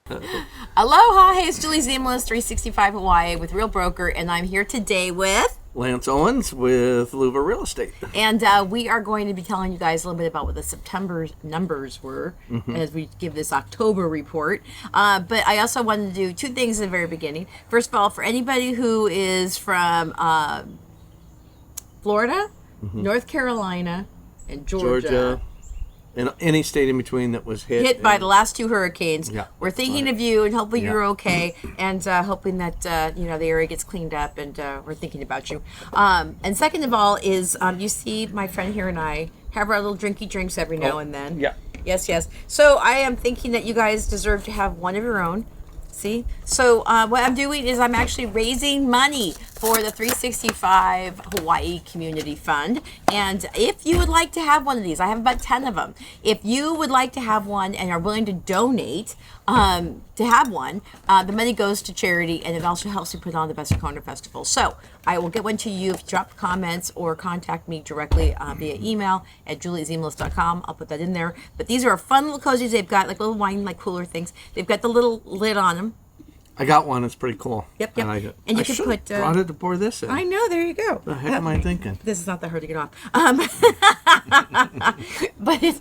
Aloha, hey, it's Julie Ziemelis, 365 Hawaii with Real Broker, and I'm here today with Lance Owens with LUVA Real Estate. And we are going to be telling you guys a little bit about what the September numbers were as we give this October report. But I also wanted to do two things in the very beginning. First of all, for anybody who is from Florida, North Carolina, and Georgia. And any state in between that was hit by the last two hurricanes. Yeah, we're thinking of you and hoping you're okay, and hoping that the area gets cleaned up, and we're thinking about you. And second of all is you see my friend here and I have our little drinky drinks every now and then. Yeah. Yes. So I am thinking that you guys deserve to have one of your own. See? So what I'm doing is I'm actually raising money for the 365 Hawaii Community Fund. And if you would like to have one of these, I have about 10 of them. If you would like to have one and are willing to donate to have one, the money goes to charity, and it also helps me put on the Best of Kona Festival. So I will get one to you if you drop comments or contact me directly via email at julieziemelis.com. I'll put that in there. But these are fun little cozies. They've got like little wine, like cooler things. They've got the little lid on them. I got one. It's pretty cool. Yep. I like it. And you I can should put. have brought it to pour this in. I know. There you go. The heck am I thinking? This is not that hard to get off. But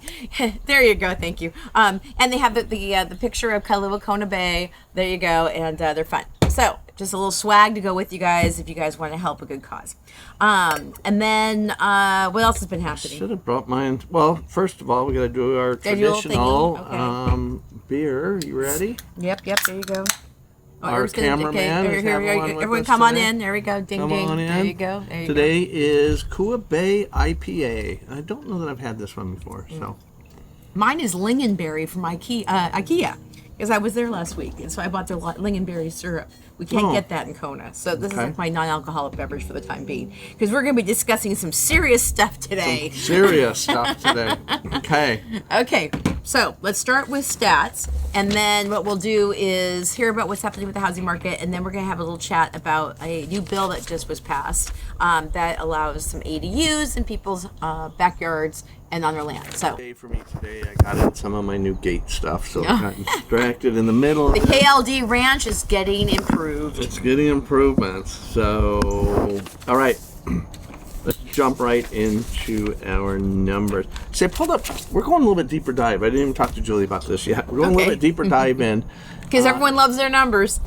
there you go. Thank you. And they have the picture of Kailua Kona Bay. There you go. And they're fun. So just a little swag to go with you guys if you guys want to help a good cause. And then what else has been happening? Should have brought mine. Well, first of all, we got to do our traditional beer. You ready? Yep. There you go. Our cameraman is having one with everyone us come on today. in. There we go. Ding, Come ding. on in. There you go. Today is Kua Bay IPA. I don't know that I've had this one before. So mine is lingonberry from IKEA. Because I was there last week, and so I bought their lingonberry syrup. We can't get that in Kona, so this is like my non-alcoholic beverage for the time being. Because we're going to be discussing some serious stuff today. Okay, so let's start with stats, and then what we'll do is hear about what's happening with the housing market, and then we're going to have a little chat about a new bill that just was passed that allows some ADUs in people's backyards and on their land. So for me today, I got in some of my new gate stuff, so I got distracted in the middle. The KLD Ranch is getting improved. It's getting improvements. So, all right, let's jump right into our numbers. Say, pulled up. We're going a little bit deeper dive. I didn't even talk to Julie about this yet. We're going a little bit deeper dive in because everyone loves their numbers.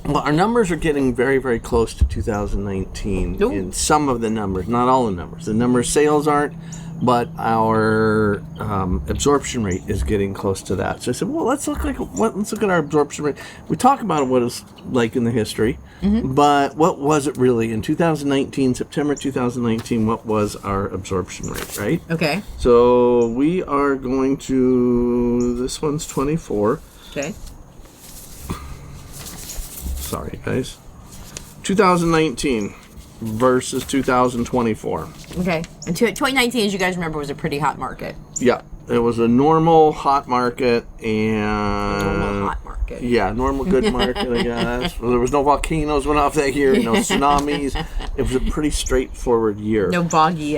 Well, our numbers are getting very, very close to 2019 in some of the numbers, not all the numbers. The number of sales aren't, but our absorption rate is getting close to that. So I said, well, let's look at our absorption rate. We talk about what it's like in the history, but what was it really in 2019, September 2019, what was our absorption rate, right? Okay. So we are going to, this one's 24. Okay. Sorry, guys. 2019 versus 2024. Okay. And 2019, as you guys remember, was a pretty hot market. Yeah. It was a normal hot market and... Normal hot market. Yeah, normal good market, I guess. There was no volcanoes went off that year, no tsunamis. It was a pretty straightforward year. No boggy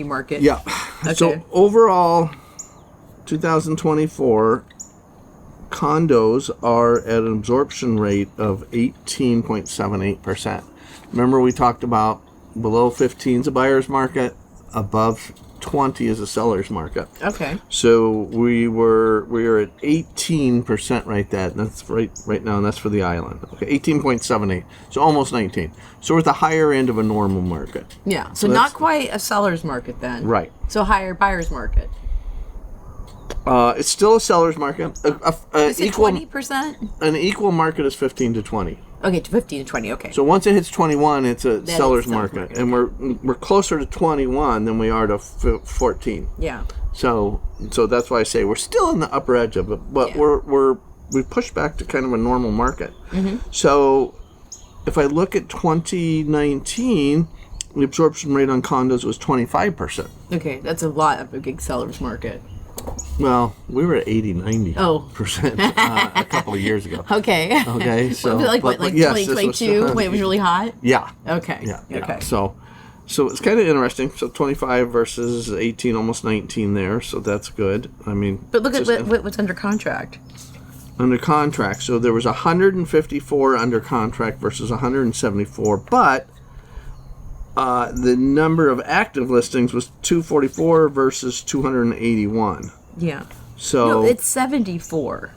market. Yeah. Okay. So overall, 2024... condos are at an absorption rate of 18.78%. Remember we talked about below 15 is a buyer's market, above 20 is a seller's market. Okay. So we are at 18% right that. That's right now, and that's for the island. Okay, 18.78. So almost 19. So we're at the higher end of a normal market. Yeah. So not quite a seller's market then. Right. So higher buyer's market. It's still a seller's market. Is it 20%? An equal market is 15 to 20. Okay, to 15 to 20. Okay. So once it hits 21, it's a seller's market, and we're closer to 21 than we are to 14. Yeah. So that's why I say we're still in the upper edge of it, but we've pushed back to kind of a normal market. So if I look at 2019. The absorption rate on condos was 25%. Okay, that's a lot of a big seller's market. Well, we were at 80-90% a couple of years ago. Okay. Okay. So like 2022 when it was really hot? Yeah. Okay. Yeah. Okay. So it's kind of interesting. So 25 versus 18, almost 19 there. So that's good. I mean. But look at what's under contract. under contract. So there was 154 under contract versus 174, but the number of active listings was 244 versus 281. Yeah. So no, it's 74.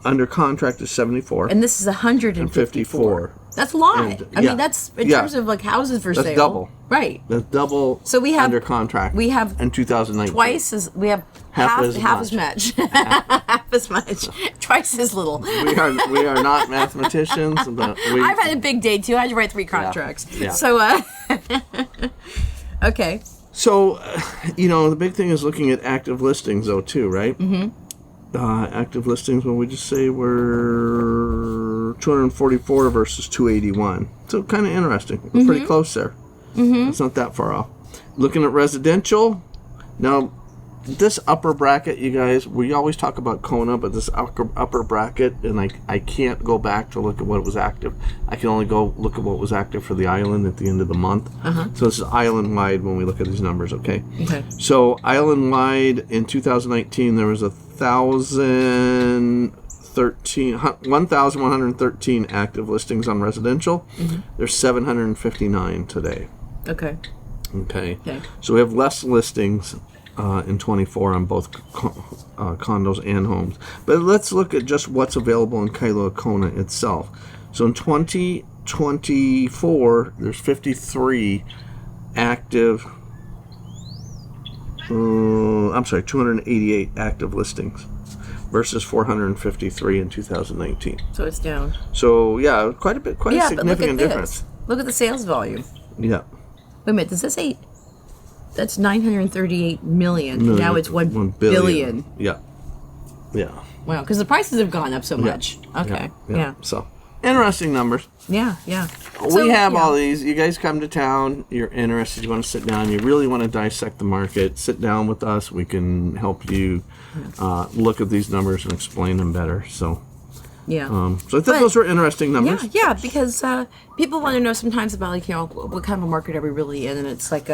Under contract is 74. And this is 154. That's a lot. I mean, that's in terms of like houses for sale. That's double. Right. That's double. So we have under contract. We have in 2019. Twice as we have half as much. Half as much. Twice as little. We are not mathematicians, but I've had a big day too. I had to write 3 contracts. Yeah. So okay. So, the big thing is looking at active listings, though, too, right? Mm-hmm. Active listings, what we just say, were 244 versus 281. So, kind of interesting. We're pretty close there. Mm-hmm. It's not that far off. Looking at residential, now, this upper bracket, you guys, we always talk about Kona, but this upper bracket, and I can't go back to look at what was active. I can only go look at what was active for the island at the end of the month. Uh-huh. So this is island-wide when we look at these numbers, okay? Okay. So island-wide in 2019, there was 1,113 active listings on residential. Mm-hmm. There's 759 today. Okay. Okay. So we have less listings in 24 on both condos and homes. But let's look at just what's available in Kailua Kona itself. So in 2024, there's 53 active, 288 active listings versus 453 in 2019. So it's down. So yeah, quite a significant difference. Look at the sales volume. Yeah. Wait a minute, does that say that's 938 million. Now it's 1 billion. Yeah. Yeah. Wow, because the prices have gone up so much. Okay. Yeah. So, interesting numbers. Yeah. We have all these. You guys come to town. You're interested. You want to sit down. You really want to dissect the market. Sit down with us. We can help you look at these numbers and explain them better. So. Yeah. So I thought those were interesting numbers. Yeah, because people want to know sometimes about what kind of a market are we really in, and it's like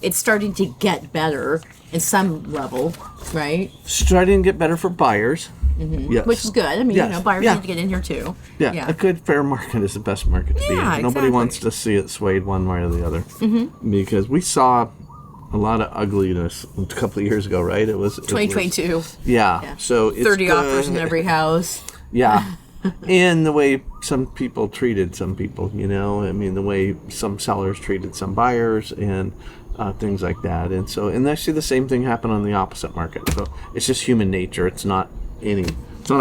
it's starting to get better in some level, right? Starting to get better for buyers. Mm-hmm. Yes. Which is good. I mean, buyers need to get in here too. Yeah. A good fair market is the best market to be in. Nobody wants to see it swayed one way or the other. Mm-hmm. Because we saw a lot of ugliness a couple of years ago, right? It was 2022. Yeah. So it's 30 offers in every house. Yeah. And the way some people treated some people, I mean, the way some sellers treated some buyers and things like that. And I see the same thing happen on the opposite market. So it's just human nature. It's not a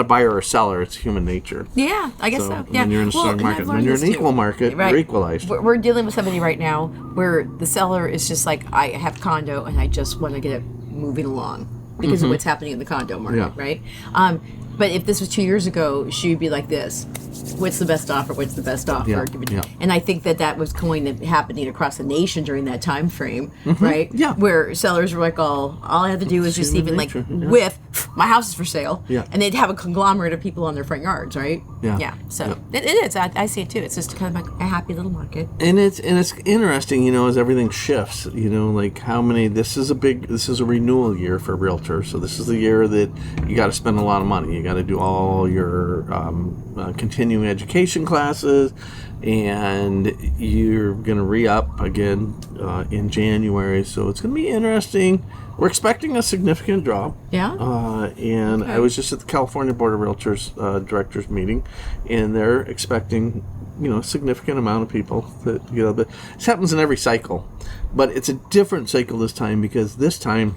buyer or seller. It's human nature. Yeah, I guess so. Yeah. When you're in a strong market, when you're in an equal market, you're equalized. We're dealing with somebody right now where the seller is just like, I have a condo and I just want to get it moving along because of what's happening in the condo market, right? But if this was 2 years ago, she would be like this. What's the best offer? What's the best offer? Yeah. And I think that was going to happening across the nation during that time frame, right? Yeah. Where sellers were like, all I have to do is just even nature. With my house is for sale. Yeah. And they'd have a conglomerate of people on their front yards, right? Yeah. Yeah. So it is. I see it too. It's just kind of like a happy little market. And it's interesting, as everything shifts. Like how many. This is a renewal year for realtors. So this is the year that you got to spend a lot of money. You got to do all your continuing education classes, and you're going to re-up again in January. So it's going to be interesting. We're expecting a significant drop. Yeah. I was just at the California Board of Realtors directors meeting, and they're expecting, a significant amount of people that but this happens in every cycle, but it's a different cycle this time because this time,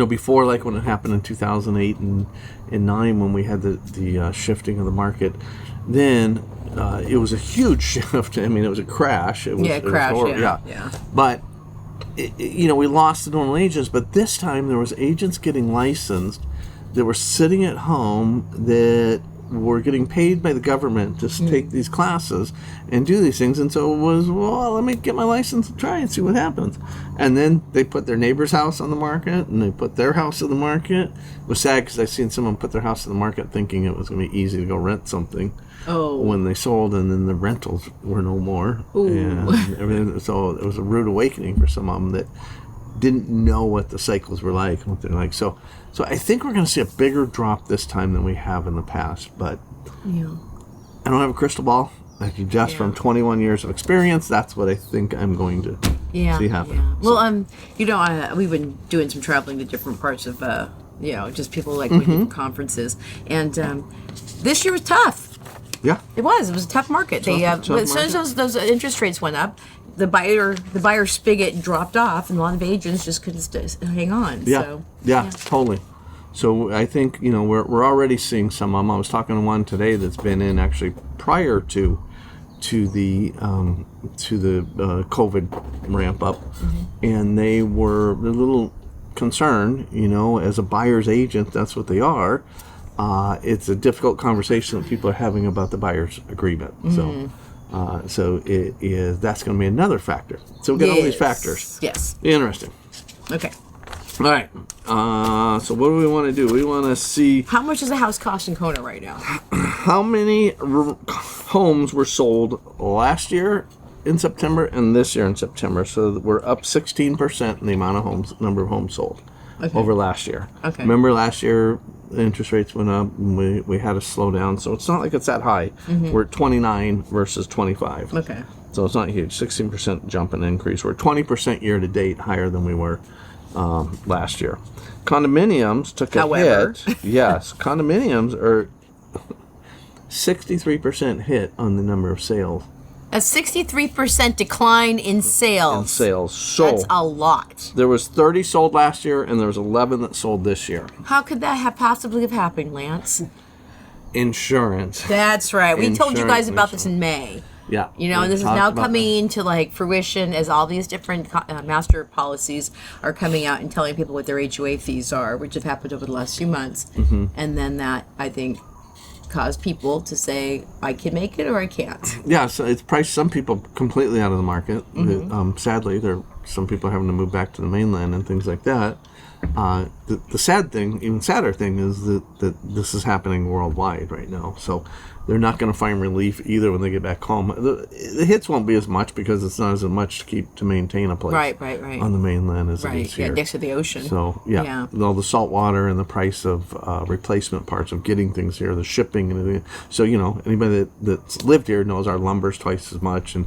before like when it happened in 2008 and 9 when we had the shifting of the market, then it was a huge shift. I mean, it was a crash. It was horrible. Yeah. But we lost the normal agents, but this time there was agents getting licensed that were sitting at home that were getting paid by the government to take these classes and do these things. And so it was, let me get my license and try and see what happens. And then they put their neighbor's house on the market, and they put their house on the market. It was sad because I seen someone put their house on the market thinking it was going to be easy to go rent something. When they sold, and then the rentals were no more. Ooh. And everything. So it was a rude awakening for some of them that didn't know what the cycles were like and what they're like. So I think we're going to see a bigger drop this time than we have in the past. But I don't have a crystal ball. Like just from 21 years of experience, that's what I think I'm going to see happen. Yeah. Well, we've been doing some traveling to different parts of, just people like different conferences, and this year was tough. Yeah, it was a tough market. As soon as those interest rates went up, the buyer spigot dropped off, and a lot of agents just couldn't hang on. Yeah, totally. So I think we're already seeing some. I was talking to one today that's been in actually prior to the COVID ramp up, and they were a little concerned. As a buyer's agent, that's what they are. It's a difficult conversation that people are having about the buyer's agreement. So it is. That's going to be another factor. So we got all these factors. Yes. Interesting. Okay. All right. So what do we want to do? We want to see how much does a house cost in Kona right now? How many homes were sold last year in September and this year in September? So we're up 16% in the number of homes sold over last year. Okay. Remember last year the interest rates went up and we had a slowdown, so it's not like it's that high. We're at 29 versus 25. Okay. So it's not huge. 16% jump in increase. We're 20% year to date higher than we were last year. Condominiums took a hit. Yes, condominiums are 63% hit on the number of sales. A 63% decline in sales. So that's a lot. There was 30 sold last year, and there was 11 that sold this year. How could that possibly have happened, Lance? Insurance. That's right. We told you guys about this in May. Yeah. And this is now coming to fruition as all these different master policies are coming out and telling people what their HOA fees are, which have happened over the last few months. And then that, I think, caused people to say, I can make it or I can't. Yeah, so it's priced some people completely out of the market. Sadly, some people are having to move back to the mainland and things like that. The sad thing, even sadder thing, is that this is happening worldwide right now. So they're not going to find relief either when they get back home. The hits won't be as much because it's not as much to maintain a place right. on the mainland as it is here. Next to the ocean. So, all the salt water and the price of replacement parts of getting things here, the shipping and everything. So, anybody that's lived here knows our lumber's twice as much and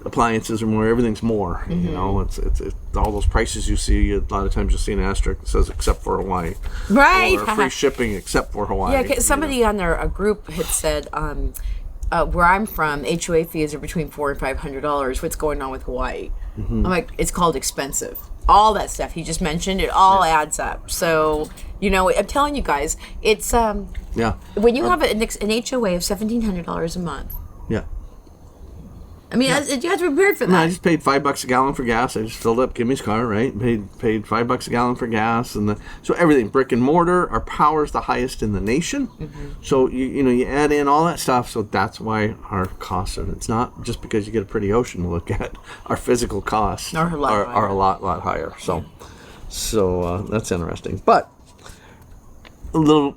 appliances are more, everything's more. It's all those prices you see, a lot of times you'll see an asterisk that says except for Hawaii. Right. Or free shipping except for Hawaii. Yeah, somebody on a group had said, where I'm from, HOA fees are between $400 and $500. What's going on with Hawaii? I'm like, it's called expensive. All that stuff he just mentioned, it all adds up. So, I'm telling you guys, it's when you have an HOA of $1,700 a month. Yeah. I mean, you have to be prepared for that. No, I just paid $5 a gallon for gas. I just filled up Kimmy's car, right? Paid $5 a gallon for gas, so everything, brick and mortar. Our power is the highest in the nation. So you add in all that stuff. So that's why our costs are. It's not just because you get a pretty ocean to look at. Our physical costs are a lot higher. So that's interesting. But a little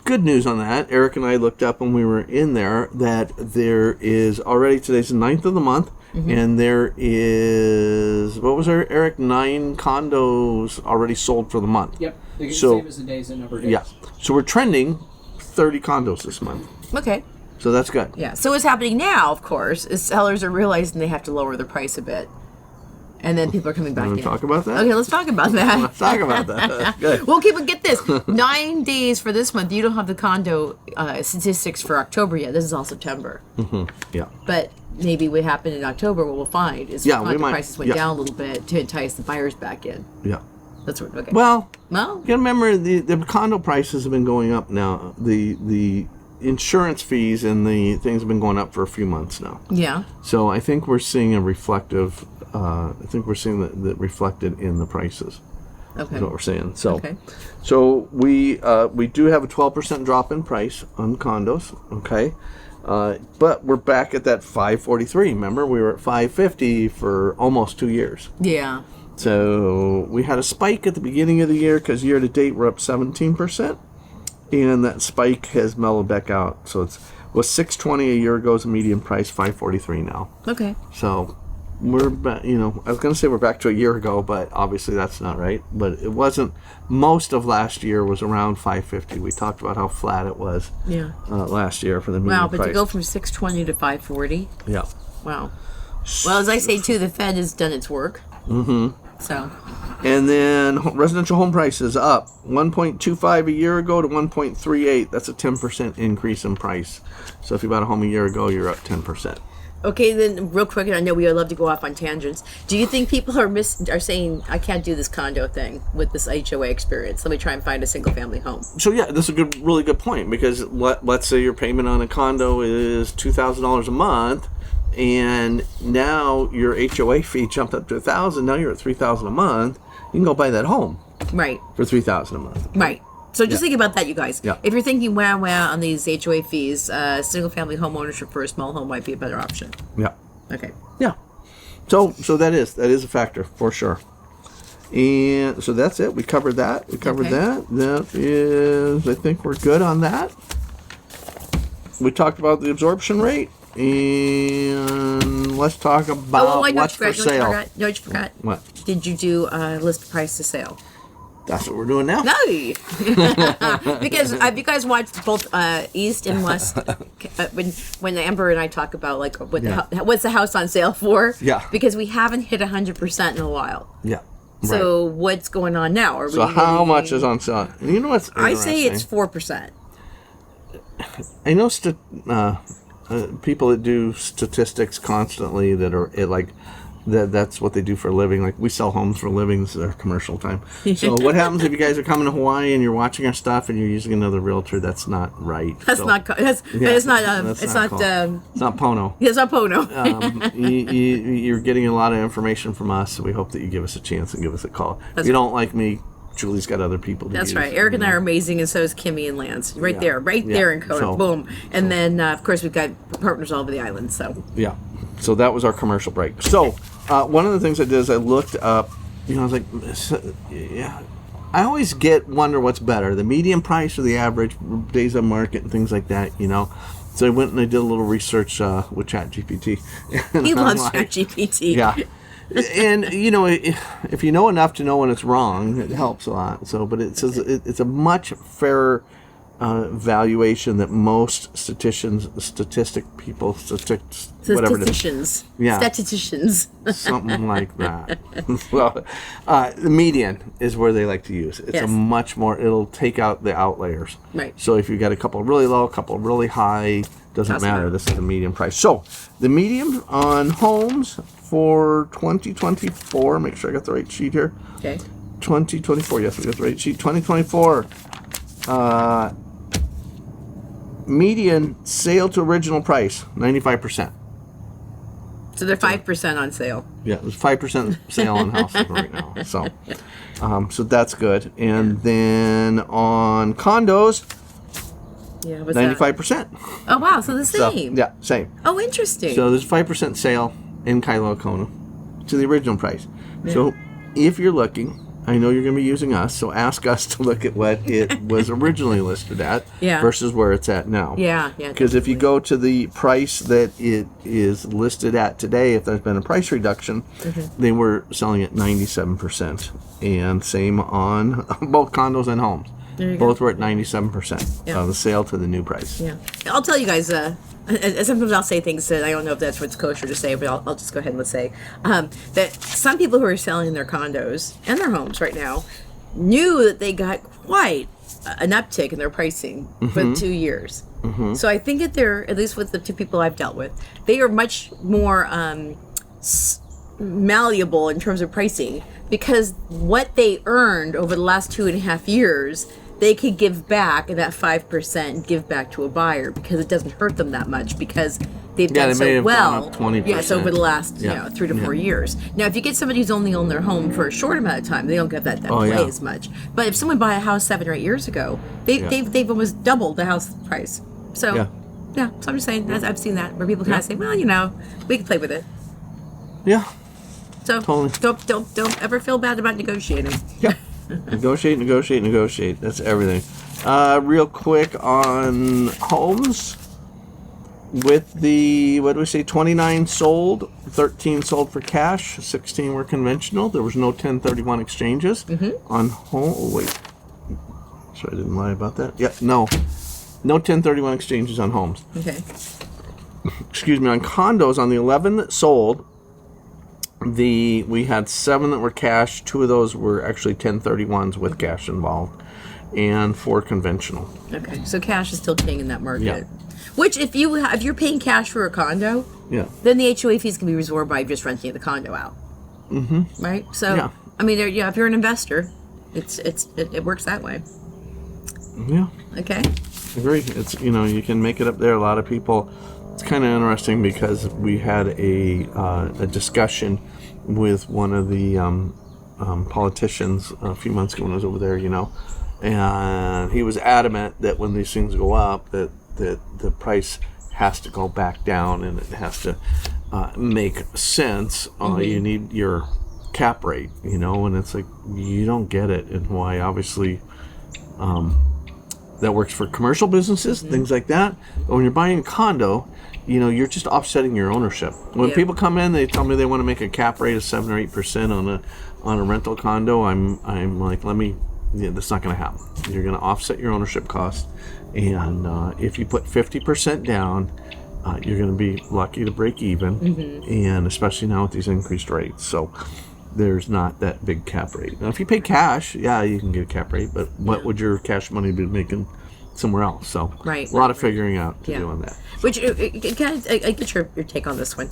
good news on that. Eric and I looked up when we were in there that there is already, today's the 9th of the month, and there is, what was there, Eric, 9 condos already sold for the month. Yep. They get the same as the days and number of days. Yeah. So we're trending 30 condos this month. Okay. So that's good. Yeah. So what's happening now, of course, is sellers are realizing they have to lower the price a bit. And then people are coming back in. Want to talk about that? Okay, let's talk about that. Let's talk about that. Good. Well, get this. 9 days for this month. You don't have the condo statistics for October yet. This is all September. Yeah. But maybe what happened in October, what we'll find is condo prices went down a little bit to entice the buyers back in. Yeah. That's what, okay. Well, you got to remember the condo prices have been going up now. The insurance fees and the things have been going up for a few months now. Yeah. So I think we're seeing a reflective. I think we're seeing that reflected in the prices. Okay. Is what we're saying. So we do have a 12% drop in price on condos. Okay. But we're back at that 543. Remember, we were at 550 for almost 2 years. Yeah. So we had a spike at the beginning of the year because year to date we're up 17%. And that spike has mellowed back out. So it was 620 a year ago as a median price, 543 now. Okay. So we're back, I was going to say we're back to a year ago, but obviously that's not right. But it wasn't. Most of last year was around 550. We talked about how flat it was. Yeah. Last year for the median Wow, but to go from 620 to 540. Yeah. Wow. Well, as I say too, the Fed has done its work. Mm-hmm. So. And then residential home prices up 1.25 a year ago to 1.38. That's a 10% increase in price. So if you bought a home a year ago, you're up 10%. Okay, then real quick, and I know we love to go off on tangents. Do you think people are saying, I can't do this condo thing with this HOA experience? Let me try and find a single family home. So yeah, this is a really good point, because let's say your payment on a condo is $2,000 a month, and now your HOA fee jumped up to $1,000. Now you're at $3,000 a month. You can go buy that home, right, for $3,000 a month. Right. So just think about that, you guys. Yeah. If you're thinking, wow, on these HOA fees, single-family home ownership for a small home might be a better option. Yeah. Okay. Yeah. So that is a factor for sure. And so that's it. We covered that. That. That is, I think we're good on that. We talked about the absorption rate, and let's talk about what's for sale. No, you forgot. What? Did you do list price to sale? That's what we're doing now. No, because have you guys watched both East and West? When Amber and I talk about like what's the house on sale for? Yeah. Because we haven't hit 100% in a while. Yeah. So what's going on now? So how much is on sale? You know what's interesting? I say it's 4%. I know people that do statistics constantly that are that's what they do for a living. Like, we sell homes for a living. This is our commercial time. So what happens if you guys are coming to Hawaii and you're watching our stuff and you're using another realtor? That's not right. It's not Pono. It's not Pono. You're getting a lot of information from us, so we hope that you give us a chance and give us a call. If you don't like me, Julie's got other people to use. That's right. Eric and I are amazing, and so is Kimmy and Lance. There in Kona. So, boom. And then, of course, we've got partners all over the island. So yeah. So that was our commercial break. So one of the things I did is I looked up, I was like, I always wonder what's better, the median price or the average days on market and things like that, So I went and I did a little research with ChatGPT. He loves ChatGPT. Yeah. And if you know enough to know when it's wrong, it helps a lot. So, but it says it's a much fairer valuation that most statisticians, something like that. Well, the median is where they like to use. It's a much more. It'll take out the outliers. Right. So if you got a couple really low, a couple really high, doesn't matter. This is the median price. So the median on homes for 2024. Make sure I got the right sheet here. Okay. 2024. Yes, we got the right sheet. 2024. Median sale to original price 95%. So they're 5% on sale. Yeah, there's 5% sale on houses right now. So, so that's good. And then on condos, 95%. Oh wow! So the same. So, yeah, same. Oh, interesting. So there's 5% sale in Kailua Kona to the original price. Yeah. So if you're looking, I know you're going to be using us, so ask us to look at what it was originally listed at versus where it's at now. Yeah. Because if you go to the price that it is listed at today, if there's been a price reduction, they were selling at 97%. And same on both condos and homes. Both were at 97% of the sale to the new price. Yeah. I'll tell you guys, sometimes I'll say things that I don't know if that's what's kosher to say, but I'll just go ahead and let's say that some people who are selling their condos and their homes right now knew that they got quite an uptick in their pricing for 2 years. So I think that they're, at least with the two people I've dealt with, they are much more malleable in terms of pricing, because what they earned over the last 2.5 years, they could give back, and that 5% give back to a buyer, because it doesn't hurt them that much, because they've done so well. 20%. Yes, over the last 3 to 4 years. Now, if you get somebody who's only owned their home for a short amount of time, they don't get that play as much. But if someone bought a house 7 or 8 years ago, they've almost doubled the house price. So so I'm just saying, I've seen that where people kind of say, well, we can play with it. Yeah. So totally. Don't ever feel bad about negotiating. Yeah. Negotiate. That's everything. Real quick on homes. with the, what do we say, 29 sold, 13 sold for cash, 16 were conventional. There was no 1031 exchanges on home. Oh, wait. So I didn't lie about that. Yeah, no 1031 exchanges on homes. Okay. Excuse me. On condos, on the 11 that sold, we had 7 that were cash. 2 of those were actually 1031s with cash involved, and 4 conventional. Okay, so cash is still king in that market. Yeah. Which, if you're paying cash for a condo, Yeah. then the HOA fees can be absorbed by just renting the condo out. Mm-hmm. Right. So, Yeah. I mean, if you're an investor, it works that way. Yeah. Okay. Agree. It's, you can make it up there. A lot of people. It's kind of interesting because we had a discussion with one of the politicians a few months ago when I was over there. And he was adamant that when these things go up, that the price has to go back down and it has to make sense. You need your cap rate, and it's like you don't get it, and why obviously. That works for commercial businesses, things like that. But when you're buying a condo, you're just offsetting your ownership. When people come in, they tell me they want to make a cap rate of 7 or 8% on a rental condo. I'm like, that's not going to happen. You're going to offset your ownership cost, and if you put 50% down, you're going to be lucky to break even, and especially now with these increased rates. So there's not that big cap rate. Now, if you pay cash, yeah, you can get a cap rate, but what would your cash money be making somewhere else? So a lot of figuring out to do on that. Which, I get your take on this one.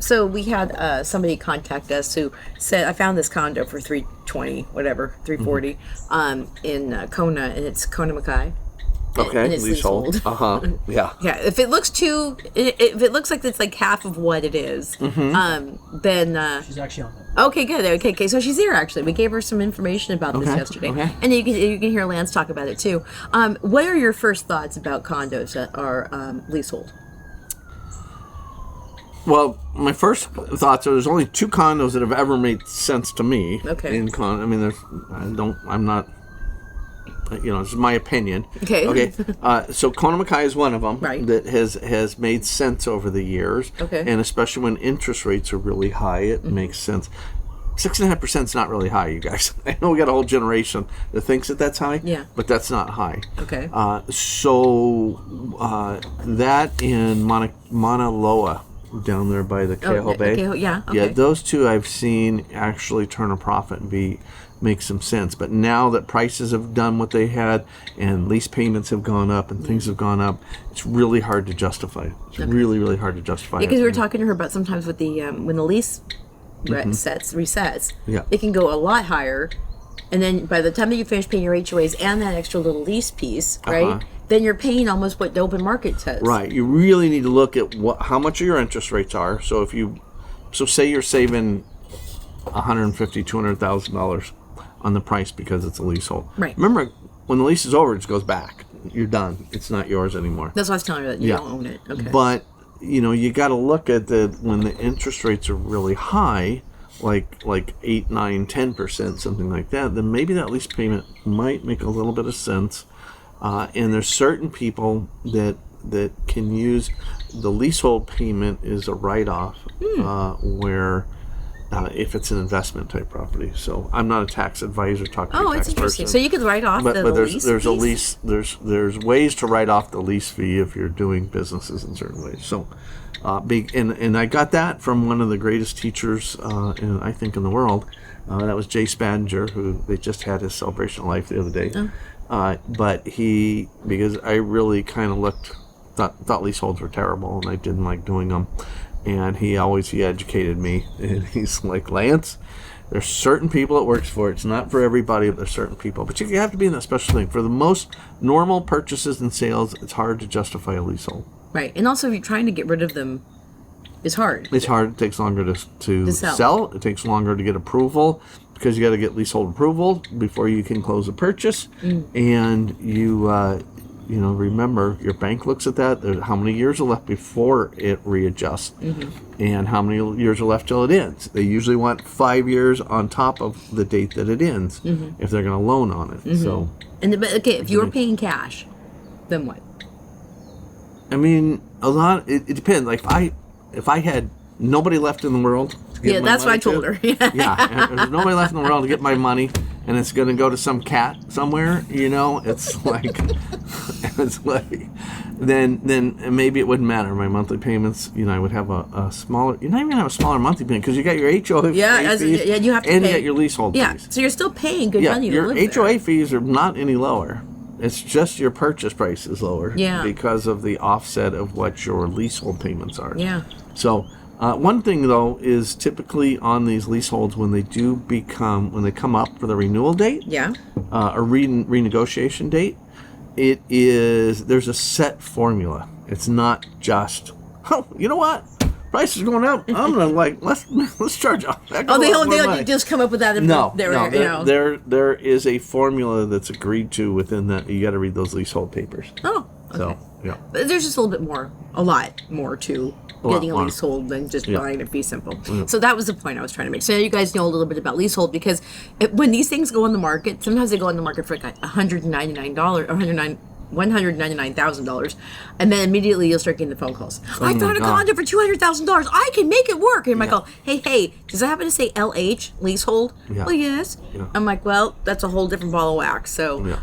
So we had somebody contact us who said, I found this condo for $320, whatever, $340, in Kona, and it's Kona Makai. Okay, and it's leasehold. Yeah. Yeah. If it looks if it looks like it's like half of what it is, then She's actually on it. okay, good. Okay, so she's here actually. We gave her some information about this yesterday, and you can hear Lance talk about it too. What are your first thoughts about condos that are leasehold? Well, my first thoughts are there's only 2 condos that have ever made sense to me. Okay. I'm not. This is my opinion. Okay. So Kona Makai is one of them that has made sense over the years. Okay. And especially when interest rates are really high, it makes sense. 6.5% is not really high, you guys. I know we got a whole generation that thinks that that's high. Yeah. But that's not high. Okay. So that in Mauna Loa down there by the Keho Bay. Yeah. Okay. Yeah, those 2 I've seen actually turn a profit and make some sense. But now that prices have done what they had and lease payments have gone up and things have gone up, it's really hard to justify. It's really, really hard to justify. Yeah, because we were talking to her about sometimes with the when the lease resets, it can go a lot higher, and then by the time that you finish paying your HOAs and that extra little lease piece, right? Then you're paying almost what the open market says. Right. You really need to look at how much your interest rates are. So say you're saving $150,000, $200,000 on the price because it's a leasehold. Right. Remember, when the lease is over, it just goes back. You're done. It's not yours anymore. That's why I was telling her that you don't own it. Okay. But you got to look at when the interest rates are really high, like 8, 9, 10%, something like that. Then maybe that lease payment might make a little bit of sense. And there's certain people that can use the leasehold payment as a write-off, where. If it's an investment type property. So I'm not a tax advisor talking to a tax it's interesting. person. So you could write off but lease there's a fees? lease there's ways to write off the lease fee if you're doing businesses in certain ways. So and I got that from one of the greatest teachers I think in the world. That was Jay Spadinger, who they just had his celebration of life the other day. But because I really kind of thought leaseholds were terrible and I didn't like doing them. And he educated me, and he's like, Lance, there's certain people it works for. It's not for everybody, but there's certain people. But you have to be in that special thing. For the most normal purchases and sales, it's hard to justify a leasehold. Right. And also, if you're trying to get rid of them, it's hard. It's hard. It takes longer to sell. It takes longer to get approval because you got to get leasehold approval before you can close a purchase. And remember, your bank looks at that. How many years are left before it readjusts, and how many years are left till it ends. They usually want 5 years on top of the date that it ends if they're going to loan on it. So, if you're paying cash, then what? I mean, it depends. Like if I had nobody left in the world to get my that's what I money told to, her. yeah, if there's nobody left in the world to get my money, and it's going to go to some cat somewhere, it's like, then maybe it wouldn't matter. My monthly payments, I would have a smaller. You're not even have a smaller monthly payment because you got your HOA fees, you have to and pay. you got your leasehold fees. So you're still paying good money to your live HOA there. fees are not any lower. It's just your purchase price is lower because of the offset of what your leasehold payments are. Yeah. So one thing, though, is typically on these leaseholds when they come up for the renewal date or renegotiation date, there's a set formula. It's not just, you know what? Price is going up. I'm gonna let's charge off. They don't just come up with that. There is a formula that's agreed to within that. You got to read those leasehold papers. Oh, okay. So yeah, But there's just a lot more to getting a leasehold than just buying it. Be simple. Yeah. So that was the point I was trying to make. So you guys know a little bit about leasehold because when these things go on the market, sometimes they go on the market for like $199 or $199,000, and then immediately you'll start getting the phone calls. I found a condo for $200,000. I can make it work. And I go, hey, does that happen to say LH leasehold? Yeah. Well, yes. Yeah. I'm like, well, that's a whole different ball of wax. So,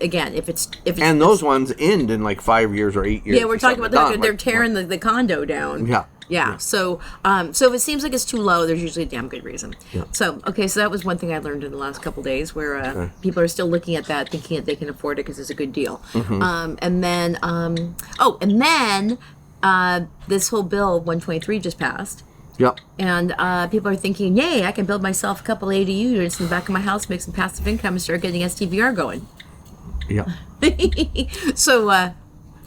again, if it's and those ones end in like 5 years or 8 years. Yeah, we're talking about they're tearing the condo down. Yeah. Yeah. So if it seems like it's too low, there's usually a damn good reason. Yeah. So that was one thing I learned in the last couple of days where people are still looking at that, thinking that they can afford it because it's a good deal. Mm-hmm. And then this whole bill 123 just passed. Yep. And people are thinking, yay, I can build myself a couple ADU units in the back of my house, make some passive income, and start getting STVR going. Yeah.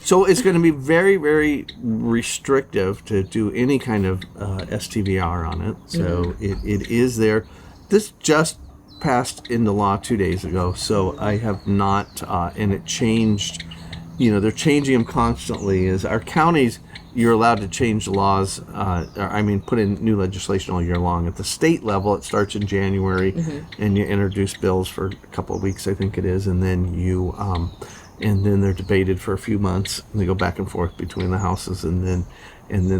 So it's going to be very, very restrictive to do any kind of STVR on it. So it is there. This just passed into law 2 days ago. So I have not, and it changed. They're changing them constantly. As our counties, you're allowed to change the laws. Put in new legislation all year long. At the state level, it starts in January, and you introduce bills for a couple of weeks, I think it is, and then you. And then they're debated for a few months, and they go back and forth between the houses, and then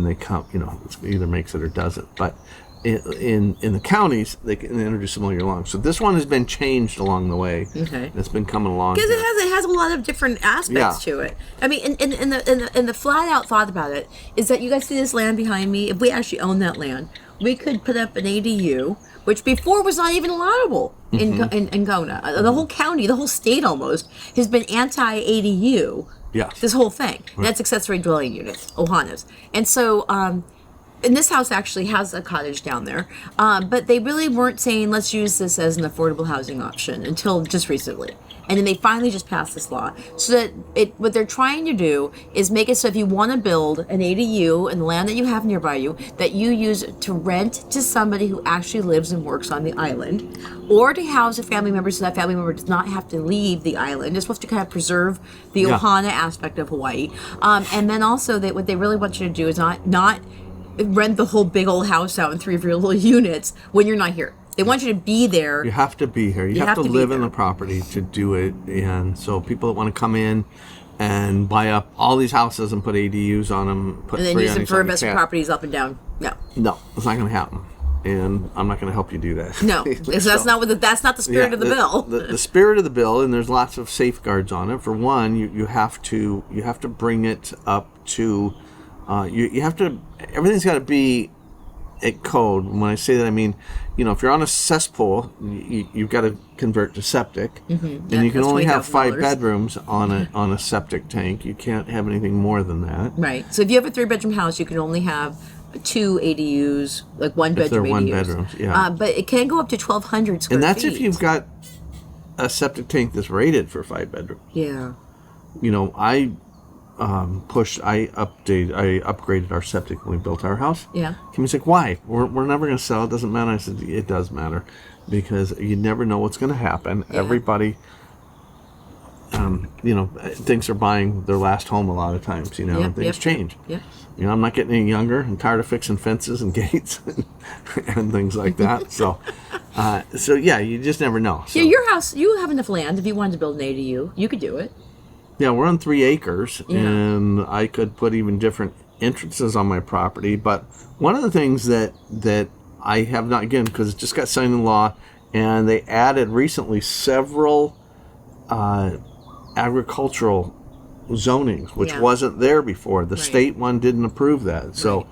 they come. It either makes it or doesn't. But in the counties, they can introduce them all year long. So this one has been changed along the way. Okay, it's been coming along because it has a lot of different aspects to it. I mean, and the flat out thought about it is that you guys see this land behind me. If we actually own that land, we could put up an ADU, which before was not even allowable in Kona. The whole county, the whole state almost, has been anti-ADU. Yes. This whole thing. Right. That's accessory dwelling units, Ohanas. And so, and this house actually has a cottage down there, but they really weren't saying, let's use this as an affordable housing option until just recently. And then they finally just passed this law. So that what they're trying to do is make it so if you want to build an ADU in the land that you have nearby you, that you use to rent to somebody who actually lives and works on the island, or to house a family member so that family member does not have to leave the island. It's supposed to kind of preserve the Ohana aspect of Hawaii. And then also what they really want you to do is not rent the whole big old house out in 3 of your little units when you're not here. They want you to be there. You have to be here. You have to live in the property to do it. And so people that want to come in and buy up all these houses and put ADUs on them, and then use them for investment properties up and down. No, it's not going to happen. And I'm not going to help you do that. No, that's not the spirit of the bill. The spirit of the bill, and there's lots of safeguards on it. For one, you have to bring it up to everything's got to be at code. When I say that, I mean, if you're on a cesspool, you've got to convert to septic, and you can only have 5 bedrooms on a septic tank. You can't have anything more than that. Right. So if you have a 3-bedroom house, you can only have 2 ADUs, like 1-bedroom ADUs. They're 1 bedrooms, yeah. But it can go up to 1,200 square feet. And that's if you've got a septic tank that's rated for 5 bedrooms. Yeah. I upgraded our septic when we built our house. Yeah. Kimmy's like, why? We're never going to sell. It doesn't matter. I said, it does matter because you never know what's going to happen. Yeah. Everybody, thinks they're buying their last home a lot of times, and things change. Yeah. I'm not getting any younger. I'm tired of fixing fences and gates and things like that. So you just never know. So. Yeah, your house, you have enough land. If you wanted to build an ADU, you could do it. Yeah, we're on 3 acres, Yeah. and I could put even different entrances on my property. But one of the things that I have not, again, because it just got signed into law, and they added recently several agricultural zonings, which wasn't there before. The state one didn't approve that. So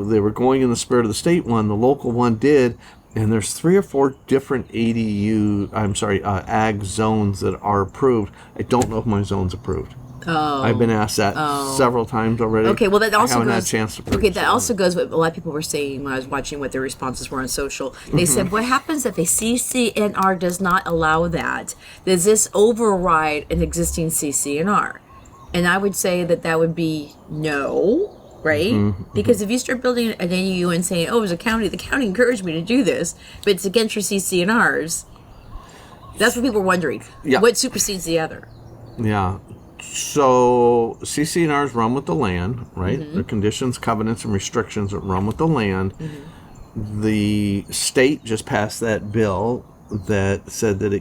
they were going in the spirit of the state one. The local one did. And there's 3 or 4 different ag zones that are approved. I don't know if my zone's approved. Oh. I've been asked that several times already. Okay, well that also I haven't goes. had a chance to prove Okay, that also goes with what a lot of people were saying when I was watching what their responses were on social. They said, "What happens if a CCNR does not allow that? Does this override an existing CCNR?" And I would say that would be no, right? Because if you start building an ADU and saying, "Oh, as a county, the county encouraged me to do this," but it's against your CCNRs, that's what people are wondering. Yeah. What supersedes the other? Yeah. So CCNRs run with the land, right? The conditions, covenants, and restrictions that run with the land. The state just passed that bill that said that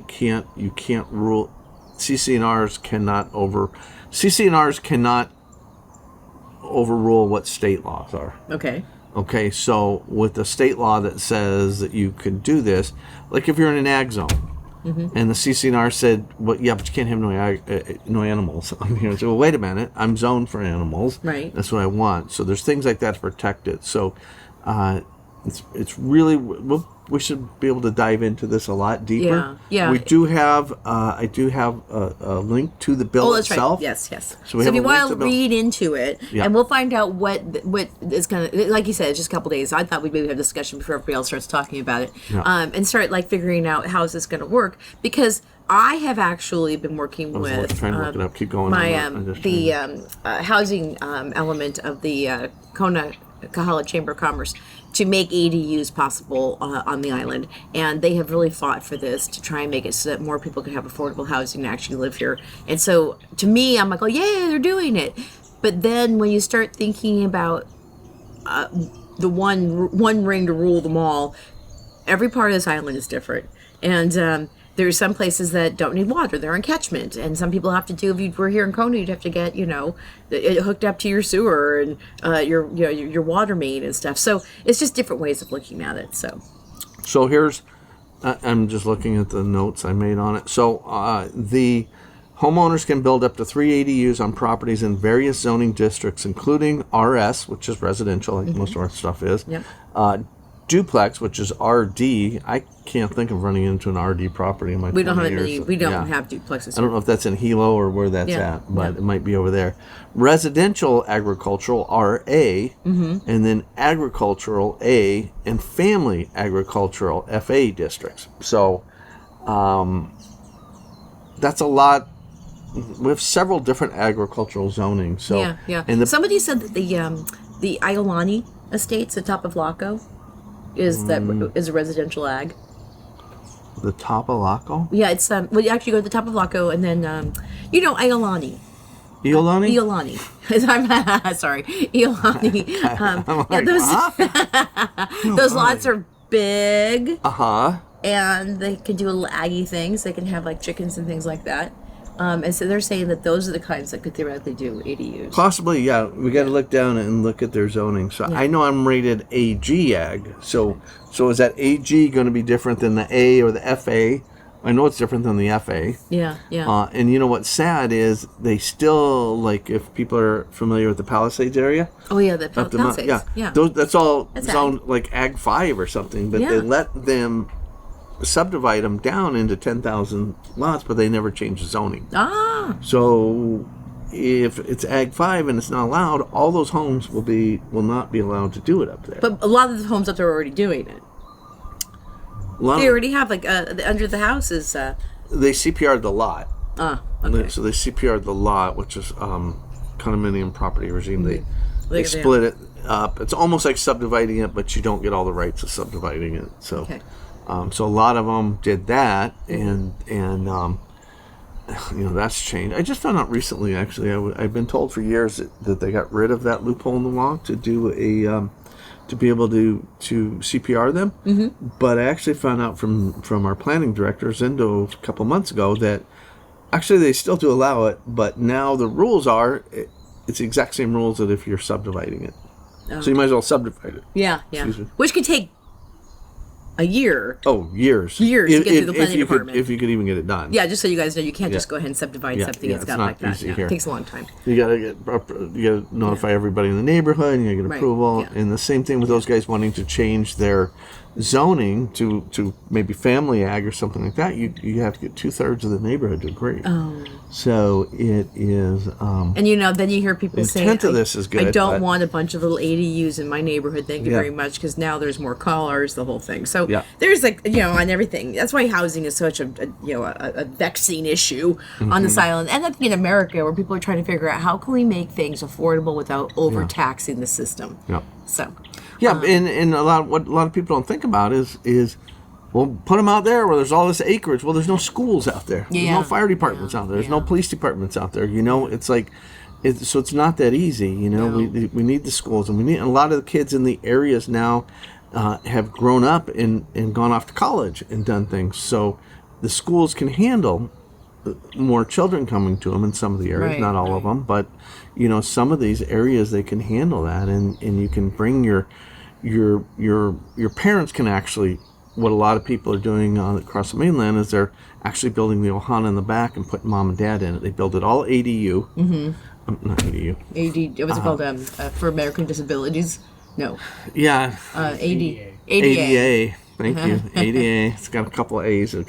you can't rule. CCNRs cannot overrule what state laws are. Okay. Okay, so with the state law that says that you could do this, like if you're in an ag zone, and the CCNR said, "Well, yeah, but you can't have no animals." I'm here. So, well, wait a minute, I'm zoned for animals. Right. That's what I want. So there's things like that to protect it. So it's really we should be able to dive into this a lot deeper. Yeah. We do have I do have a link to the bill that's itself. right. Yes. So, we So have if you a link want to to the bill. read into it, Yeah. and we'll find out what is going to, like you said, it's just a couple days. I thought we'd maybe have a discussion before everybody else starts talking about it, Yeah. and start like figuring out how is this going to work, because I have actually been working I was with trying to look it up. Keep going. my I'm just the trying housing element of the Kahala Chamber of Commerce to make ADUs possible on the island, and they have really fought for this to try and make it so that more people can have affordable housing and actually live here. And so to me, I'm like, oh yeah, they're doing it. But then when you start thinking about the one ring to rule them all, every part of this island is different, and there's some places that don't need water; they're in catchment, and some people have to do. If you were here in Coney, you'd have to get it hooked up to your sewer and your water main and stuff. So it's just different ways of looking at it. So here's, I'm just looking at the notes I made on it. So the homeowners can build up to 3 ADUs on properties in various zoning districts, including RS, which is residential, like most of our stuff is. Yep. Duplex, which is RD. I can't think of running into an RD property in my We don't 20 have any. years. We don't Yeah. have duplexes. I don't know if that's in Hilo or where that's Yeah, at, but yeah. it might be over there. Residential agricultural RA, and then agricultural A, and family agricultural FA districts. So that's a lot. We have several different agricultural zonings. So Yeah. And Somebody said that the Iolani Estates at top of Laco is a residential ag. the Tapalaco, Yeah, it's well, you actually go to the top of Laco, and then Iolani. Iolani. Iolani. I'm sorry, Iolani. Those lots are big, and they can do little aggy things. They can have like chickens and things like that. And so they're saying that those are the kinds that could theoretically do ADUs. Possibly, yeah. We got to look down and look at their zoning. So I know I'm rated AG ag. So is that AG going to be different than the A or the FA? I know it's different than the FA. Yeah. And you know what's sad is they still, like, if people are familiar with the Palisades area. Oh yeah, the up the Palisades. yeah. That's all That's zoned like Ag 5 or something. But Yeah. they let them subdivide them down into 10,000 lots, but they never change the zoning. So if it's Ag 5 and it's not allowed, all those homes will not be allowed to do it up there. But a lot of the homes up there are already doing it. They already have like under the house is. They CPR'd the lot. Okay. So they CPR'd the lot, which is condominium property regime. They They- split it up. It's almost like subdividing it, but you don't get all the rights of subdividing it. So. Okay. So a lot of them did that, and that's changed. I just found out recently, actually. I've been told for years that they got rid of that loophole in the law to do to be able to CPR them. But I actually found out from our planning director Zindo a couple months ago that Actually, they still do allow it, but now the rules are it's the exact same rules that if you're subdividing it. So you might as well subdivide it. Yeah. Which could take a year. Oh, years. Years to get through the planning department. If you could even get it done. Yeah, just so you guys know, you can't just go ahead and subdivide something. It's got like that. It takes a long time. You gotta notify everybody in the neighborhood, and you gotta get approval. Yeah. And the same thing with those guys wanting to change their zoning to maybe family ag or something like that. You have to get 2/3 of the neighborhood to agree. Oh. So it is. And then you hear people say, "The intent of this is good. I don't want a bunch of little ADUs in my neighborhood. Thank you very much, because now there's more cars, the whole thing." So there's on everything. That's why housing is such a vexing issue on this island, and I think in America, where people are trying to figure out how can we make things affordable without overtaxing the system. Yeah. So. Yeah, and what a lot of people don't think about is well, put them out there where there's all this acreage. Well, there's no schools out there. There's no fire departments out there. There's no police departments out there. It's like, so it's not that easy. We need the schools, and a lot of the kids in the areas now have grown up and gone off to college and done things. So the schools can handle more children coming to them in some of the areas, not all of them, but some of these areas they can handle that, and you can bring your parents can actually. What a lot of people are doing across the mainland is they're actually building the ohana in the back and putting mom and dad in it. They build it all ADU. Not ADU. What's it called? For American disabilities? No. Yeah. ADA. Thank you. ADA. It's got a couple of A's and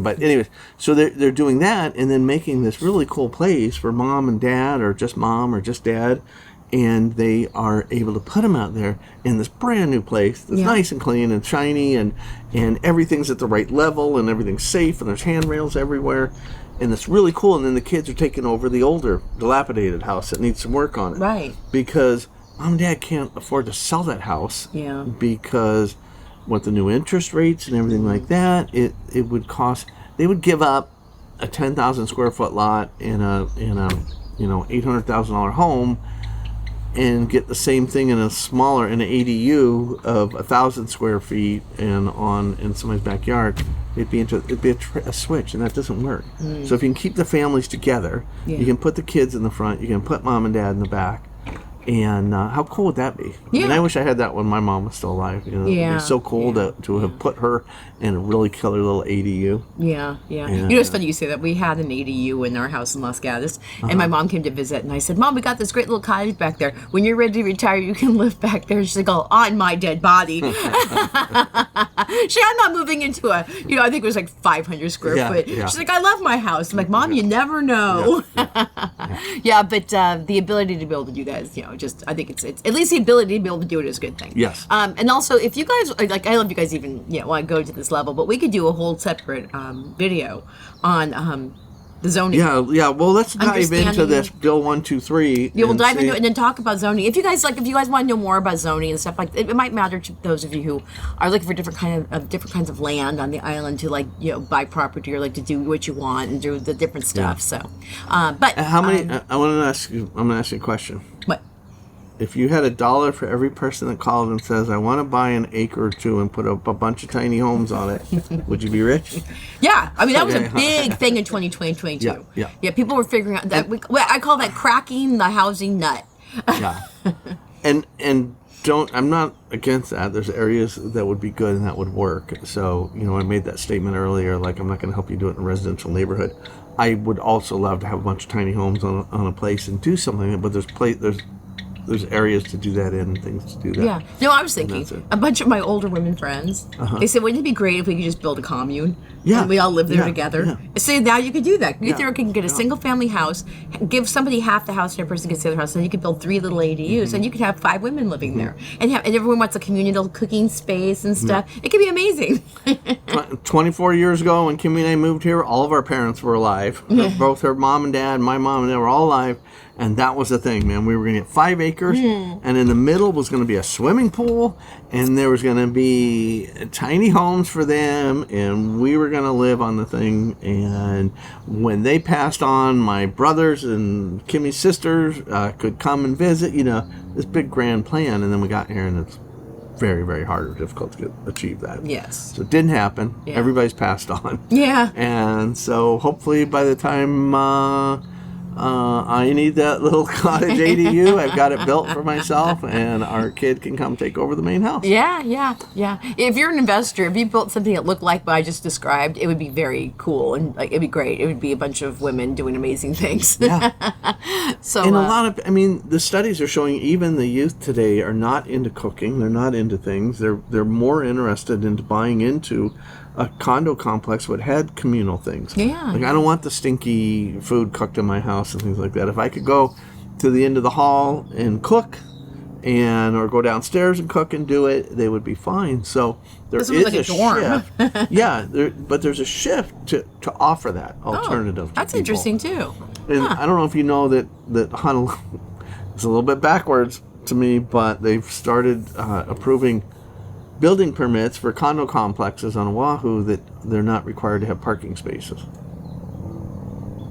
but anyways, so they're doing that and then making this really cool place for mom and dad, or just mom or just dad, and they are able to put them out there in this brand new place that's nice and clean and shiny, and everything's at the right level, and everything's safe, and there's handrails everywhere, and it's really cool. And then the kids are taking over the older dilapidated house that needs some work on it, right? Because mom and dad can't afford to sell that house, because with the new interest rates and everything like that, it would cost. They would give up a 10,000 square foot lot in a $800,000 home, and get the same thing in an ADU of 1,000 square feet and in somebody's backyard. It'd be a switch, and that doesn't work. So if you can keep the families together, you can put the kids in the front, you can put mom and dad in the back. And how cool would that be? Yeah. And I wish I had that when my mom was still alive. It'd be so cool to have put her in a really killer little ADU. Yeah. It's funny you say that. We had an ADU in our house in Los Gatos, and my mom came to visit, and I said, "Mom, we got this great little cottage back there. When you're ready to retire, you can live back there." She's like, "Oh, on my dead body." I'm not moving into I think it was like 500 square foot. Yeah. She's like, "I love my house." I'm like, "Mom, you never know." But the ability to be able to do that is, I think it's at least the ability to be able to do it is a good thing. Yes. And also, if you guys I love you guys even want to go to this level, but we could do a whole separate video on the zoning. Yeah. Well, let's dive into this Bill 123. Yeah, we'll dive into it and then talk about zoning. If you guys want to know more about zoning and stuff like that, it might matter to those of you who are looking for different kinds of land on the island to buy property, or to do what you want and do the different stuff. So, but how many? I'm going to ask you a question. What? If you had $1 for every person that called and says, "I want to buy an acre or two and put up a bunch of tiny homes on it," would you be rich? Yeah, I mean that was a big thing in 2022. Yeah. People were figuring out that I call that cracking the housing nut. Yeah, and I'm not against that. There's areas that would be good and that would work. So I made that statement earlier. Like, I'm not going to help you do it in a residential neighborhood. I would also love to have a bunch of tiny homes on a place and do something. But there's areas to do that in and things to do that. Yeah. No, I was thinking, a bunch of my older women friends, they said, wouldn't it be great if we could just build a commune? Yeah. And we all live there together. Yeah. So now you could do that. You can get a single family house, give somebody half the house, and a person gets the other house, and you could build 3 little ADUs, and you could have 5 women living there. And everyone wants a communal cooking space and stuff. It could be amazing. 24 years ago when Kimmy and I moved here, all of our parents were alive. Both her mom and dad, my mom and dad were all alive. And that was the thing, man. We were going to get 5 acres, and in the middle was going to be a swimming pool, and there was going to be tiny homes for them, and we were going to live on the thing. And when they passed on, my brothers and Kimmy's sisters could come and visit, this big grand plan. And then we got here, and it's very, very hard or difficult to achieve that. Yes. So it didn't happen. Yeah. Everybody's passed on. Yeah. And so hopefully by the time I need that little cottage ADU, I've got it built for myself, and our kid can come take over the main house. Yeah. If you're an investor, if you built something that looked like what I just described, it would be very cool and like it'd be great. It would be a bunch of women doing amazing things. Yeah. So and a lot of, the studies are showing even the youth today are not into cooking. They're not into things. They're more interested into buying into a condo complex that had communal things. Yeah. Like, I don't want the stinky food cooked in my house and things like that. If I could go to the end of the hall and cook, or go downstairs and cook and do it, they would be fine. So there is like a a dorm. shift. Yeah, but there's a shift to offer that alternative. to That's people. interesting too. And I don't know if you know that Honolulu is a little bit backwards to me, but they've started approving building permits for condo complexes on Oahu that they're not required to have parking spaces.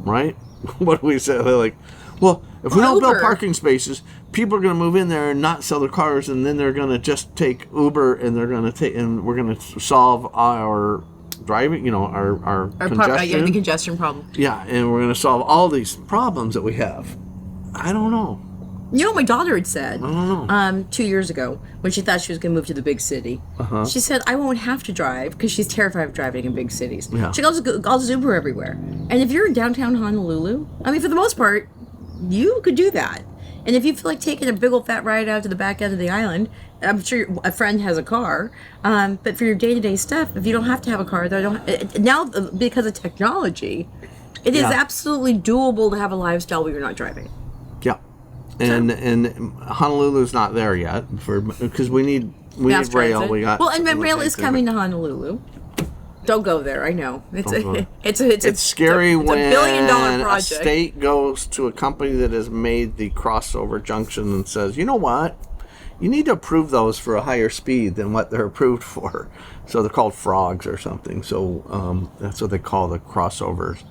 Right? What do we say? They're like, well, if we don't build parking spaces, people are going to move in there and not sell their cars, and then they're going to just take Uber, and we're going to solve our driving, our congestion. The congestion problem. Yeah, and we're going to solve all these problems that we have. I don't know. You know what my daughter had said? I don't know. 2 years ago, when she thought she was going to move to the big city, she said, "I won't have to drive," because she's terrified of driving in big cities. Yeah. She goes, "I'll just Uber everywhere." And if you're in downtown Honolulu, for the most part, you could do that. And if you feel like taking a big old fat ride out to the back end of the island, I'm sure a friend has a car. But for your day-to-day stuff, if you don't have to have a car, now because of technology, it is absolutely doable to have a lifestyle where you're not driving. Yeah. And Honolulu's not there yet because we need rail. We got and rail is coming to Honolulu. Don't go there. I know it's scary when $1 billion project. A state goes to a company that has made the crossover junction and says, you know what, you need to approve those for a higher speed than what they're approved for. So they're called frogs or something. So that's what they call the crossovers.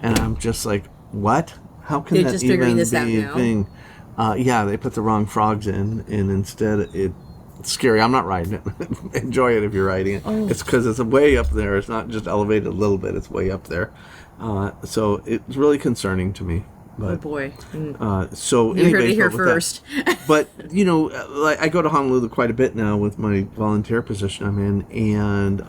And I'm just like, what? How can that even be a thing? They put the wrong frogs in, and instead it's scary. I'm not riding it. Enjoy it if you're riding it. Oh. It's because it's way up there. It's not just elevated a little bit. It's way up there. So it's really concerning to me. But, oh boy. So you heard it here first. But, like, I go to Honolulu quite a bit now with my volunteer position I'm in. And,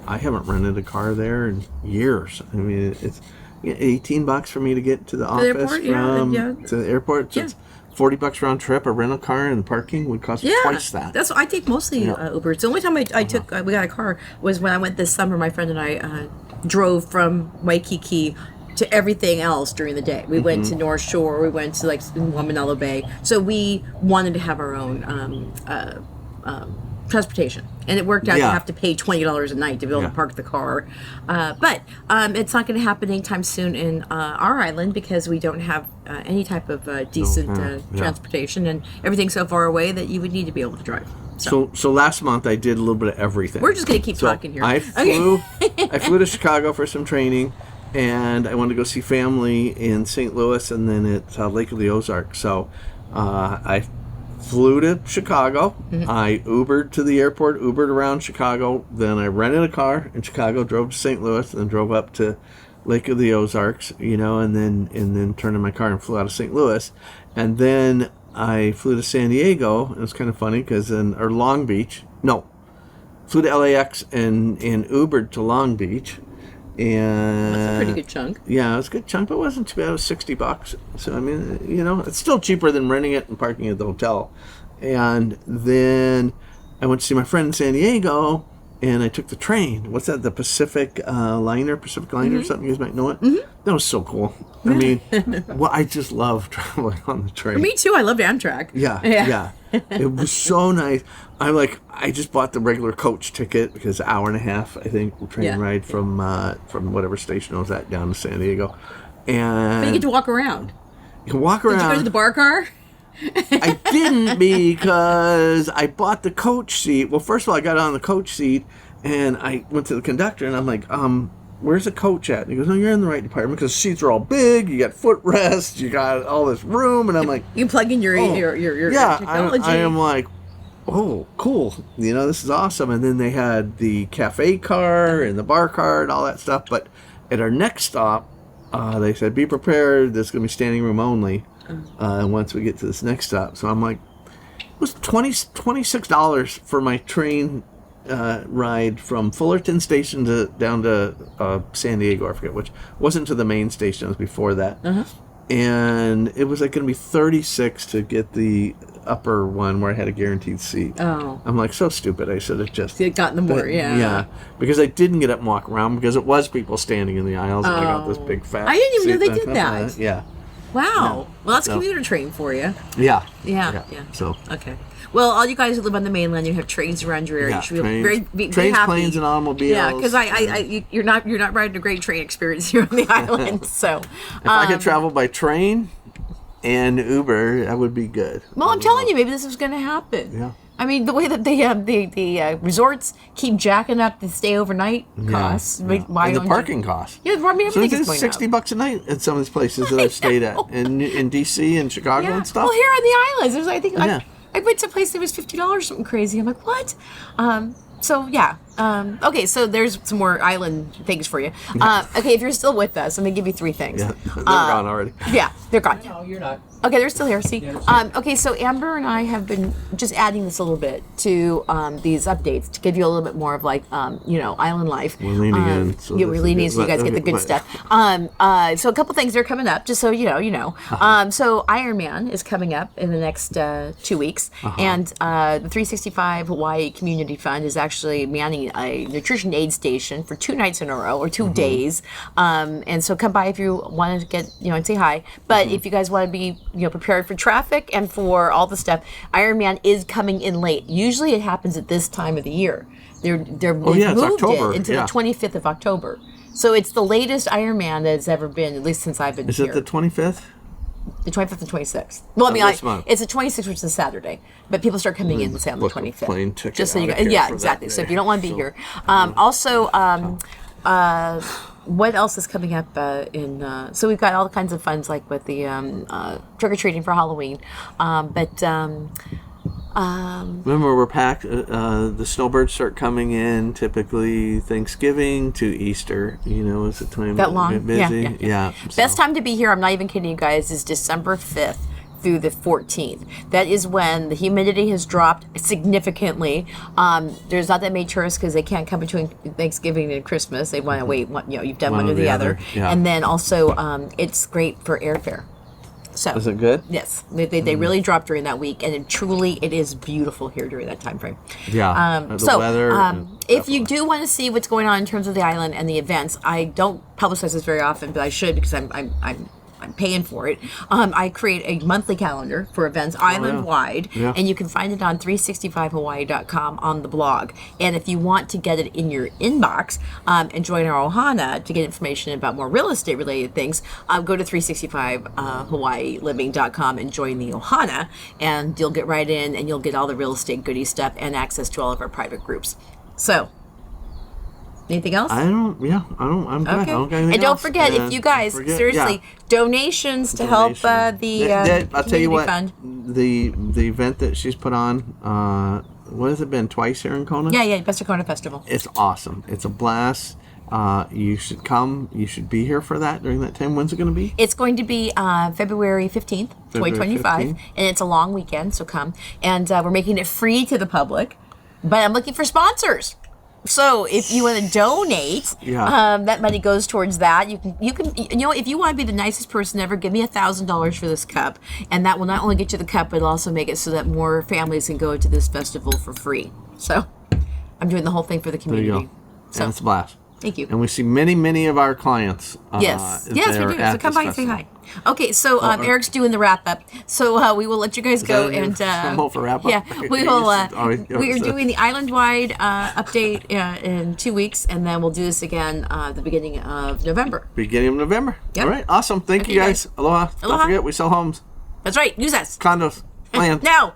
I haven't rented a car there in years. It's $18 for me to get to the office to the airport. So it's $40 round trip. A rental car and parking would cost twice that. That's what I take mostly Uber. The only time I took we got a car was when I went this summer. My friend and I drove from Waikiki to everything else during the day. We went to North Shore. We went to Wamanalo Bay. So we wanted to have our own transportation, and it worked out. You have to pay $20 a night to be able to park the car, but it's not going to happen anytime soon in our island because we don't have any type of decent transportation, and everything's so far away that you would need to be able to drive. So last month I did a little bit of everything. We're just going to keep talking here. I flew to Chicago for some training, and I wanted to go see family in St. Louis and then at Lake of the Ozarks. So I flew to Chicago. I Ubered to the airport, Ubered around Chicago. Then I rented a car in Chicago, drove to St. Louis, and drove up to Lake of the Ozarks, and then turned in my car and flew out of St. Louis. And then I flew to San Diego. It was kind of funny or Long Beach. No, flew to LAX and Ubered to Long Beach. And that's a pretty good chunk. Yeah, it was a good chunk, but it wasn't too bad. It was $60. So it's still cheaper than renting it and parking at the hotel. And then I went to see my friend in San Diego, and I took the train. What's that? The Pacific Liner or something. You guys might know it. That was so cool. I just love traveling on the train. Me too. I loved Amtrak. Yeah. It was so nice. I just bought the regular coach ticket because an hour and a half, I think, train ride from whatever station I was at down to San Diego. But you get to walk around. You can walk around. Did you go to the bar car? I didn't because I bought the coach seat. Well, first of all, I got on the coach seat and I went to the conductor and I'm like, where's the coach at? And he goes, no, you're in the right department because the seats are all big. You got footrests. You got all this room. And I'm like, you plug in your technology. I am like, oh, cool. You know, this is awesome. And then they had the cafe car and the bar card, all that stuff. But at our next stop, they said, be prepared. There's going to be standing room only once we get to this next stop. So I'm like, it was $26 for my train ride from Fullerton Station down to San Diego, I forget which. Wasn't to the main station, it was before that. And it was like going to be $36 to get the upper one where I had a guaranteed seat. Oh. I'm like, so stupid. I should have just gotten the more, yeah, because I didn't get up and walk around because it was people standing in the aisles and I got this big fat I didn't even know seat they did that. Yeah. Wow. Well, that's commuter train for you. Yeah. Yeah. So Okay. Well, all you guys who live on the mainland, you have trains around your area. You should be trains, happy. planes, and automobiles. Yeah, because you're not riding a great train experience here on the island. So if I could travel by train and Uber, that would be good. Well, I'm telling you, maybe this is going to happen. Yeah. I mean, the way that the resorts keep jacking up the stay overnight costs. Yeah. And the parking costs. Yeah, I mean, everything is it's going $60 a night at some of these places that I've stayed at in D.C. and Chicago and stuff. Well, here on the islands, there's I went to a place that was $50 or something crazy. I'm like, what? So yeah. Okay, so there's some more island things for you. Okay, if you're still with us, I'm gonna give you 3 things. Yeah, they're gone already. Yeah, they're gone. No, you're not. Okay, they're still here. See, okay. So Amber and I have been just adding this a little bit to these updates to give you a little bit more of like island life. We're leaning in. So we're leaning in so you guys get the good stuff. So a couple things are coming up, just so you know. So Ironman is coming up in the next 2 weeks, and the 365 Hawaii Community Fund is actually manning a nutrition aid station for 2 nights in a row or 2 days. And so come by if you want to get and say hi. But if you guys want to be prepared for traffic and for all the stuff, Ironman is coming in late. Usually it happens at this time of the year. They've moved October. it into the 25th of October. So it's the latest Ironman that's ever been, at least since I've been here. Is it the 25th? The 25th and 26th. Well, I mean, it's the 26th, which is a Saturday, but people start coming in, say, on the 25th. Plane ticket just so you out guys, of yeah, here exactly. for that So if day. you don't want to be here, also, what else is coming up so we've got all kinds of funds like with the trick or treating for Halloween, remember we're packed. The snowbirds start coming in typically Thanksgiving to Easter. Is the time that long, get busy. Yeah. Best time to be here, I'm not even kidding you guys, is December 5th through the 14th. That is when the humidity has dropped significantly. There's not that many tourists because they can't come between Thanksgiving and Christmas. They want to wait. You've done one or the other. Yeah. And then also, it's great for airfare. So is it good? Yes, they really drop during that week, and it is beautiful here during that time frame. Yeah. The weather. If you do want to see what's going on in terms of the island and the events, I don't publicize this very often, but I should because I'm paying for it. I create a monthly calendar for events island-wide, and you can find it on 365hawaii.com on the blog. And if you want to get it in your inbox and join our Ohana to get information about more real estate-related things, go to 365hawaiiliving.com and join the Ohana, and you'll get right in, and you'll get all the real estate goodie stuff and access to all of our private groups. So, anything else? I'm good. Okay. I don't got anything And don't else. forget, if you guys, seriously, donations to help I'll tell you what, fund. the event that she's put on, what has it been, twice here in Kona? Yeah, Best of Kona Festival. It's awesome. It's a blast. You should come. You should be here for that during that time. When's it going to be? It's going to be February 15th, 2025, 15th. and it's a long weekend, so come. And we're making it free to the public, but I'm looking for sponsors. So if you want to donate, that money goes towards that. You can if you want to be the nicest person ever, give me $1,000 for this cup, and that will not only get you the cup, but it'll also make it so that more families can go to this festival for free. So I'm doing the whole thing for the community. There you go. So and it's a blast. Thank you. And we see many of our clients. Yes, we do. So come by and say hi. Okay, so Eric's doing the wrap up. So we will let you guys go and for wrap up? Yeah, we will. We are doing the island-wide update in 2 weeks, and then we'll do this again the beginning of November. Beginning of November. Yep. All right, awesome. Thank you guys. Aloha. Aloha. Don't forget, we sell homes, That's right. Use us condos, land. now.